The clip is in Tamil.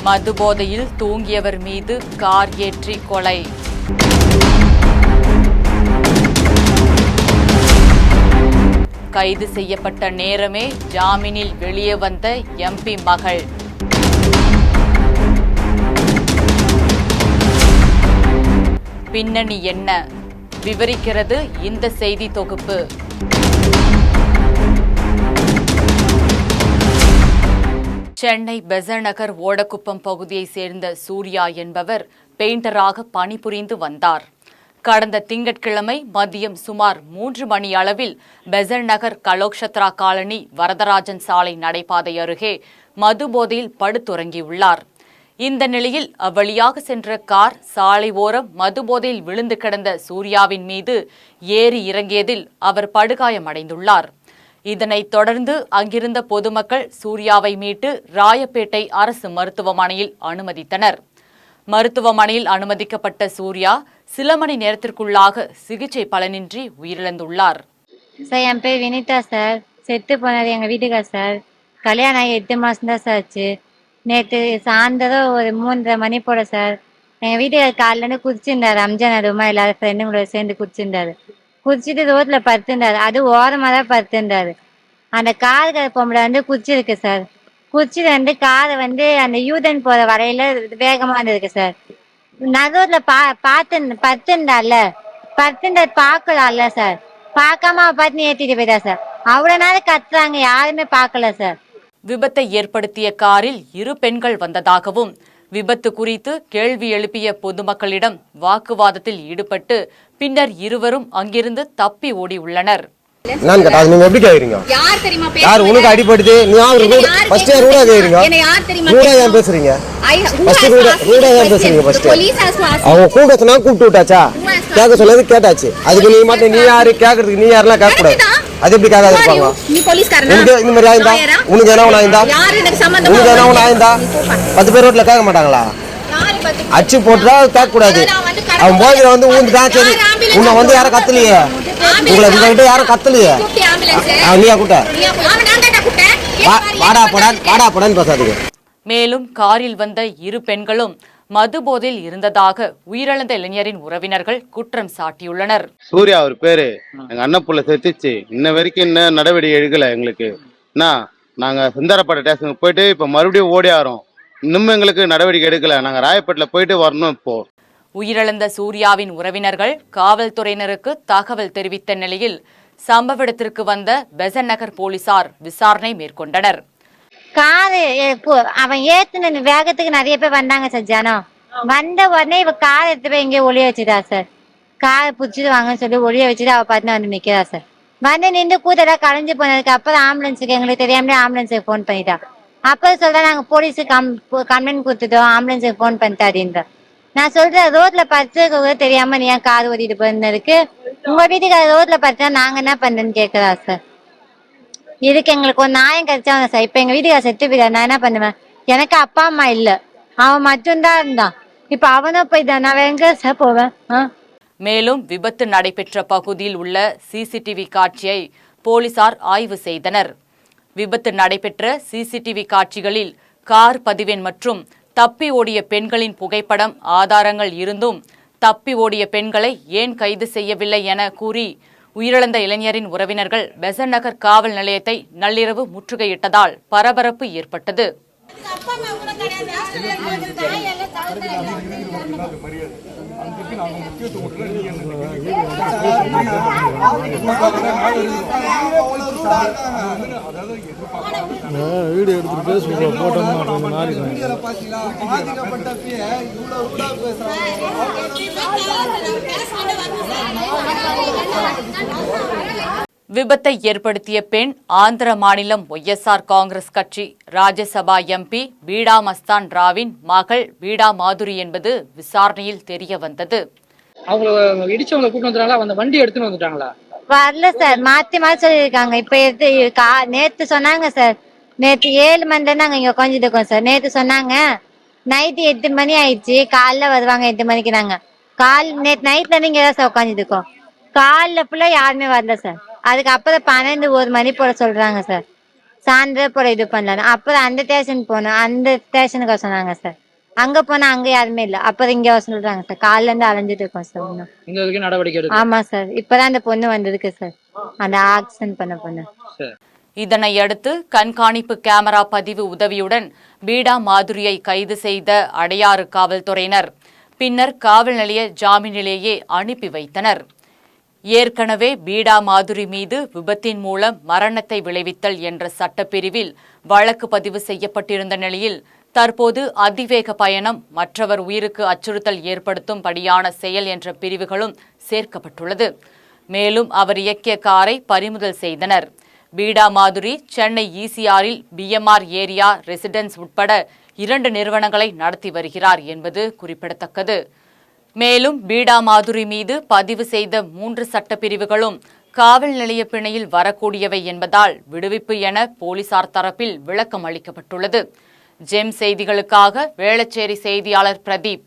மது போதையில் தூங்கியவர் மீது கார் ஏற்றி கொலை. கைது செய்யப்பட்ட நேரமே ஜாமீனில் வெளியே வந்த எம்பி மகள். பின்னணி என்ன விவரிக்கிறது இந்த செய்தி தொகுப்பு. சென்னை பெசன்ட் நகர் ஓடக்குப்பம் பகுதியைச் சேர்ந்த சூர்யா என்பவர் பெயிண்டராக பணிபுரிந்து வந்தார். கடந்த திங்கட்கிழமை மதியம் சுமார் 3 மணி அளவில் பெசன்ட் நகர் கலோக்ஷத்ரா காலனி வரதராஜன் சாலை நடைபாதை அருகே மது போதையில் படுத்துறங்கியுள்ளார். இந்த நிலையில் அவ்வழியாக சென்ற கார் சாலை ஓரம் மது போதையில் விழுந்து கிடந்த சூர்யாவின் மீது ஏறி இறங்கியதில் அவர் படுகாயமடைந்துள்ளார். இதனைத் தொடர்ந்து அங்கிருந்த பொதுமக்கள் சூர்யாவை மீட்டு ராயப்பேட்டை அரசு மருத்துவமனையில் அனுமதித்தனர். மருத்துவமனையில் அனுமதிக்கப்பட்ட சூர்யா சில மணி நேரத்திற்குள்ளாக சிகிச்சை பலனின்றி உயிரிழந்துள்ளார். சார், என் பேர் வினிதா சார். செத்து போனது எங்கள் வீட்டுக்கார் சார். கல்யாணம் ஆகி 8 மாதம் தான் சார் ஆச்சு. நேற்று சாயந்தரம் ஒரு 3:30 மணி போல சார் எங்கள் வீட்டுக்கார் காலிலேருந்து குதிச்சிருந்தாரு. ரம்ஜான் அதுமா எல்லாரும் ஃப்ரெண்டுங்களோட சேர்ந்து குதிச்சிருந்தாரு. குதிச்சுட்டு ரோட்ல படுத்திருந்தாரு. அது ஓரமாக தான் படுத்திருந்தாரு. அந்த காருக்கு பொம்பளை வந்து குதிச்சிருக்கு சார். குதிச்சுட்டு வந்து காரை வந்து அந்த யூதன் போகிற வரையில வேகமாக இருந்திருக்கு சார். நகரில் படுத்திருந்தால பார்க்கலாம்ல சார். பார்க்காம பார்த்து ஏற்றிட்டு போயிட்டா சார். அவ்வளோ நேரம் கத்துறாங்க, யாருமே பார்க்கல சார். விபத்தை ஏற்படுத்திய காரில் 2 பெண்கள் வந்ததாகவும் விபத்து குறித்து கேள்வி எழுப்பிய பொதுமக்களிடம் வாக்குவாதத்தில் ஈடுபட்டு பின்னர் இருவரும் அங்கிருந்து தப்பி ஓடி உள்ளனர். உனக்கு அடிபடுது, பேசுறீங்க கூப்பிட்டு விட்டாச்சா? கேட்க சொன்னது கேட்டாச்சு. அதுக்கு நீ மட்டும் நீ யாரு கேட்கறதுக்கு? நீ யாரெல்லாம் கேட்க கூடாது. அது எப்படி கேட்காத இருப்பாங்க? இந்த மாதிரி ஆயிருந்தா உனக்கு என்ன ஒண்ணு ஆயிருந்தா உனக்கு என்ன ஒண்ணு ஆயிருந்தா 10 பேர் ரோட்ல கேட்க மாட்டாங்களா? அச்சு போட்டுட்டா கேட்க கூடாது. அவன் போதில வந்து ஊந்துட்டான். சரி, உன்னை வந்து யாரும் கத்தலையே, உங்களை கிட்ட யாரும் கத்தலையே. நீயா கூட்ட வாடா போடான்னு பேசாதீங்க. மேலும் காரில் வந்த 2 பெண்களும் மது போதையில் இருந்ததாக உயிரிழந்த இளைஞரின் உறவினர்கள் குற்றம் சாட்டியுள்ளனர். சூர்யா அவர் பேரு, எங்க அண்ணப்புள்ள செத்துச்சு. இன்ன வரைக்கும் என்ன நடவடிக்கை எடுக்கல எங்களுக்கு. நாங்க சுந்தரப்பட்ட ஸ்டேஷனுக்கு போயிட்டு இப்ப மறுபடியும் ஓடி ஆறோம். இன்னும் எங்களுக்கு நடவடிக்கை எடுக்கல. நாங்க ராயப்பேட்டில் போயிட்டு வரணும். இப்போ உயிரிழந்த சூர்யாவின் உறவினர்கள் காவல்துறையினருக்கு தகவல் தெரிவித்த நிலையில் சம்பவ இடத்திற்கு வந்த பெசன்ட் நகர் போலீசார் விசாரணை மேற்கொண்டனர். காரு அவன் ஏத்துன வேகத்துக்கு நிறைய பேர் வந்தாங்க சார். ஜனம் வந்த உடனே இவ கார் எடுத்து போய் எங்கேயோ ஒளிய வச்சுட்டா சார். காரை பிடிச்சிட்டு வாங்கன்னு சொல்லி ஒளிய வச்சுட்டு அவ பார்த்து வந்து நிக்கிறா சார். வந்து நின்று கூட்டெல்லாம் கலைஞ்சு போனதுக்கு அப்புறம் ஆம்புலன்ஸுக்கு எங்களுக்கு தெரியாமலே ஆம்புலன்ஸுக்கு ஃபோன் பண்ணிட்டா. அப்புறம் சொல்றேன், நாங்க போலீஸுக்கு கம்ப்ளைண்ட் கொடுத்துட்டோம், ஆம்புலன்ஸுக்கு ஃபோன் பண்ணிட்டாடின்ற. நான் சொல்றேன், ரோட்ல படுத்து தெரியாம நீ ஏன் கார் ஓட்டிட்டு போயிருந்ததுக்கு உங்க வீட்டுக்கு ரோட்ல படுத்தா நாங்க என்ன பண்றேன்னு கேட்கறா சார். இதுக்கு எங்களுக்கு ஒரு நியாயம் கிடைச்சாங்க சார். இப்ப எங்க வீட்டுக்கு செத்து போயிடா, நான் என்ன பண்ணுவேன்? எனக்கு அப்பா அம்மா இல்ல, அவன் மட்டும்தான் இருந்தான். இப்ப அவனும் போயிட்டான், நான் எங்க சார் போவேன்? மேலும் விபத்து நடைபெற்ற பகுதியில் உள்ள சிசிடிவி காட்சியை போலீசார் ஆய்வு செய்தனர். விபத்து நடைபெற்ற சிசிடிவி காட்சிகளில் கார் பதிவெண் மற்றும் தப்பி ஓடிய பெண்களின் புகைப்படம் ஆதாரங்கள் இருந்தும் தப்பி ஓடிய பெண்களை ஏன் கைது செய்யவில்லை என கூறி உயிரிழந்த இளைஞரின் உறவினர்கள் பெசன்ட் நகர் காவல் நிலையத்தை நள்ளிரவு முற்றுகையிட்டதால் பரபரப்பு ஏற்பட்டது. வீடியோ எடுத்து பேசுவோம் விபத்தை ஏற்படுத்திய பெண் ஆந்திர மாநிலம் ஒய்எஸ்ஆர் காங்கிரஸ் கட்சி ராஜ்யசபா எம்பி பீடா மஸ்தான் ராவின் மகள் பீடா மாதுரி என்பது விசாரணையில் தெரிய வந்தது. அவங்க இடிச்சவங்க கூட்டு வந்தாங்களா? அந்த வண்டி எடுத்துன்னு வந்துட்டாங்களா? வரல சார், மாத்தி சொல்லியிருக்காங்க. இப்ப நேத்து சொன்னாங்க சார். நேற்று 7 மணி தான் நாங்க இங்க உட்காந்துட்டு இருக்கோம் சார். நேற்று சொன்னாங்க நைட்டு 8 மணி ஆயிடுச்சு, காலைல வருவாங்க 8 மணிக்கு. நாங்க நேற்று நைட்ல இருந்து இங்க தான் சார் உட்காந்துட்டு இருக்கோம். காலைல ஃபுல்லா யாருமே வரல சார். அதுக்கப்புறம் 12-1 மணி போல சொல்றாங்க சார். சாயந்தரம் போல இது பண்ணலாம். அப்புறம் அந்த ஸ்டேஷன் போனோம், அந்த ஸ்டேஷனுக்கு சொன்னாங்க சார். அங்க போனா அங்க யாருமே இல்ல. அப்புறம் இங்க சொல்றாங்க சார். காலைல இருந்து அலைஞ்சிட்டு இருக்கோம் சார் இன்னும். இந்த வரைக்கும் நடவடிக்கை எடுக்கல. ஆமா சார், இப்பதான் அந்த பொண்ணு வந்திருக்கு சார், அந்த ஆக்சிடென்ட் பண்ண பொண்ணு. சரி. இதனையடுத்து கண்காணிப்பு கேமரா பதிவு உதவியுடன் பீடா மாதுரியை கைது செய்த அடையாறு காவல்துறையினர் பின்னர் காவல் நிலைய ஜாமீனிலேயே அனுப்பி வைத்தனர். ஏற்கனவே பீடா மாதுரி மீது விபத்தின் மூலம் மரணத்தை விளைவித்தல் என்ற சட்டப்பிரிவில் வழக்கு பதிவு செய்யப்பட்டிருந்த நிலையில் தற்போது அதிவேக பயணம், மற்றவர் உயிருக்கு அச்சுறுத்தல் ஏற்படுத்தும் படியான செயல் என்ற பிரிவுகளும் சேர்க்கப்பட்டுள்ளது. மேலும் அவர் இயக்கிய காரை பறிமுதல் செய்தனர். பீடா மாதுரி சென்னை ECRல் BMR ஏரியா ரெசிடென்ஸ் உட்பட 2 நிறுவனங்களை நடத்தி வருகிறார் என்பது குறிப்பிடத்தக்கது. மேலும் பீடா மாதுரி மீது பதிவு செய்த 3 சட்டப்பிரிவுகளும் காவல் நிலைய பிணையில் வரக்கூடியவை என்பதால் விடுவிப்பு என போலீசார் தரப்பில் விளக்கம் அளிக்கப்பட்டுள்ளது. ஜெம் செய்திகளுக்காக வேளச்சேரி செய்தியாளர் பிரதீப்.